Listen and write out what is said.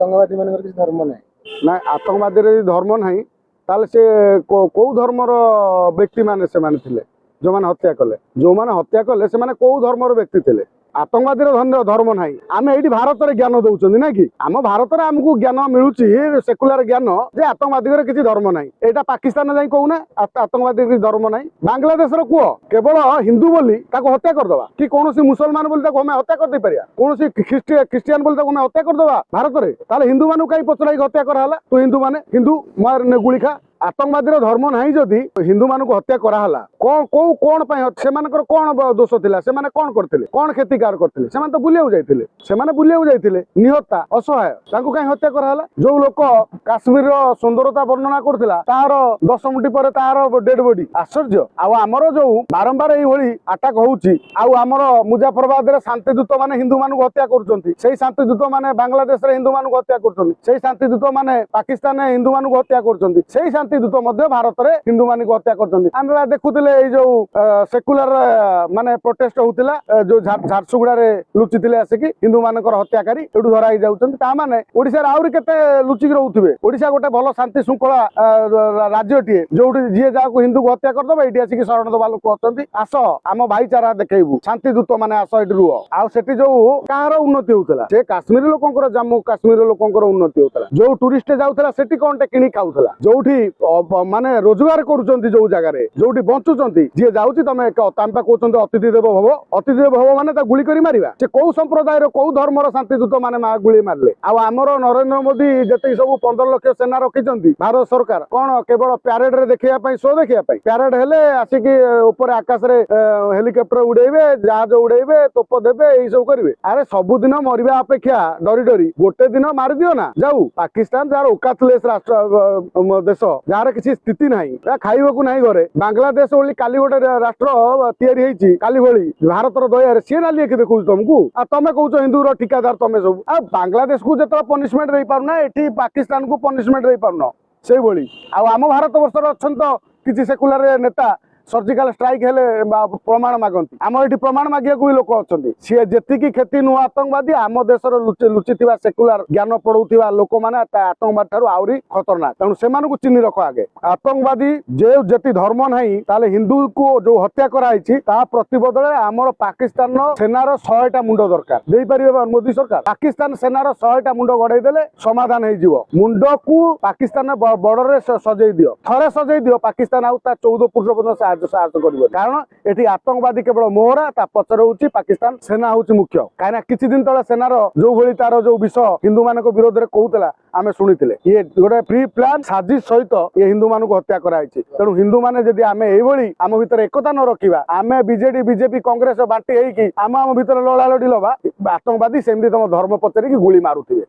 आतंकवादी मान धर्म ना ना आतंकवादी धर्म ना ताले से कौ धर्मर व्यक्ति माने से माने थिले जो माने हत्या कले जो माने हत्या कले से माने कौ धर्मर व्यक्ति थिले आतंकवादी धर्म ना आम ये भारत में ज्ञान दौरान ना कि आम भारत में आमको ज्ञान मिलूँ सेकुलर ज्ञान जे आतंकवादी किसी धर्म ना यहाँ पाकिस्तान जाए कहूना आतंकवादी किसी धर्म ना बांग्लादेश कह केवल हिंदू बोली हत्या करदे कि कौन मुसलमान बोली हमें हत्या कर कौन ख्रीस्टियान बोली हमें हत्या करदे भारत में ताले हिंदू मानू कहीं पचरा हत्या कराला तू हिंदू माने हिंदू मार गुली खा आतंकवादी धर्म ना जदि हिंदू मान हत्या कराला कौन कौ कौन से कौन दोष थिला से माने कौन करते कौन क्षतिकार करते से तो बुलिया जाते बुलिया जाते निहत्ता असहाय कहीं हत्या कराला जो लोक काश्मीर सुंदरता वर्णना करथिला तार 10 मिनिट पर तार डेड बॉडी आश्चर्य आमर जो बारंबार ये अटैक होउची आमर मुजफ्फराबाद रे शांतिदूत माने हिंदू मान हत्या करुछंती सेही शांतिदूत माने बांग्लादेश रे हिंदू मान हत्या करुछंती सेही शांतिदूत माने पाकिस्तान रे हिंदू मान हत्या करुछंती सेही शांतिदूत मध्य भारत रे हिंदू मान हत्या करछंती आमे देखुतिले ए जो सेकुलर माने प्रोटेस्ट होउतिला जो झारसुगुड़ा रे लुचितिले आसिकी हिंदू मानकर हत्याकारी एठु धरा ही जाउछंती ता माने ओडिसा रे आउरी केते लुचिक रहउथिबे ओडिसा गोटे भल शांति शृंखला राज्यटीए जोठी जी जाको हिंदू को हत्या करदबे एठी आसिकी शरण दबा लोक अछंती आस आम भाईचारा देखैबू शांतिदूत माने आस एठी रुह आ सेठी जो कार उन्नति होउतला से काश्मीर लोकंकर जम्मू काश्मीर लोकंकर उन्नति होउतला जो टूरिस्ट जाउतला सेठी कोनटे किनी खाउतला जोठी माने रोजगार करूचंती जो जगह रे जोठी बंचुचंती जी जाउची तमे तांपा कहउचंती अतिथि देव भव माने ता गुली करी मारिबा से कौ संप्रदाय रो कौ धर्मर शांतिदूत माने गुली मारले आ आमर नरेंद्र मोदी जते सब 15 लाख सेना रखिचंती भारत सरकार कोन केवल पैरेड रे देखिया पई शो देखिया पई पैरेड हेले आसिकी ऊपर आकाश रे हेलिकॉप्टर उड़ेबे जहाज उड़ेबे तोप देबे एई सब करिवे अरे सब दिन मरिबा अपेक्षा डरी डरी गोटे दिन मार दियो ना जाऊ पाकिस्तान जार औकातलेस राष्ट्र देश जार किसी स्थिति नहीं खाइबाकू नहीं घरे बांग्लादेश बोली काली गोटे राष्ट्र तैयारी होईची काली भली भारतर दया सी ना लिखि देखौ तुमको आ तमे कहउछ हिंदू रो ठिकादार तमे सब आ बांग्लादेश को जतरा पनिशमेंट दे पारना एठी पाकिस्तान को पनिशमेंट दे पारना से भली आ हम भारत वर्ष अछन तो किसी सेकुलर नेता सर्जिकल स्ट्राइक हेले प्रमाण मागंती आम ये प्रमाण मागिया भी लोक अच्छा सी जी क्षति नुह आतंकवादी आम देशर लुचि सेकुलर ज्ञान पढ़ुवा लोक मैंने आतंकवादी ठार आहरी खतरनाक तेणु से चिन्ह रख आगे आतंकवादी जो जी धर्म ना हिंदू को जो हत्या कराई प्रतिबदल आमर पाकिस्तान सेनार 100टा मुंड दरकार दे पारे मोदी सरकार पाकिस्तान सेनार 100टा मुंड गड़ेदेले समाधान हो मुंड को पाकिस्तान बॉर्डर सजई दियो थरे सजई दियो पाकिस्तान आउ 14 पुरुष पर्यटन साहस कर कारण ये आतंकवादी केवल मोहरा पचर हूँ पाकिस्तान सेना हूँ मुख्य कहीं किसी दिन तले सेनार जो भली तार जो विष हिंदू मान विरोध में कहूला आम शुणी ये गोटे प्री प्लान साजिश सहित ये हिंदू मान हत्या कराई तेणु हिंदू मैंने जदि आम ये आम भीतर एकता न रखा आम बीजेडी बीजेपी कांग्रेस बांटी होगी आम भीतर लड़ा लड़ी लबा आतंकवादी सेमती तुम धर्म पचारिकी गुली मारुथिबे।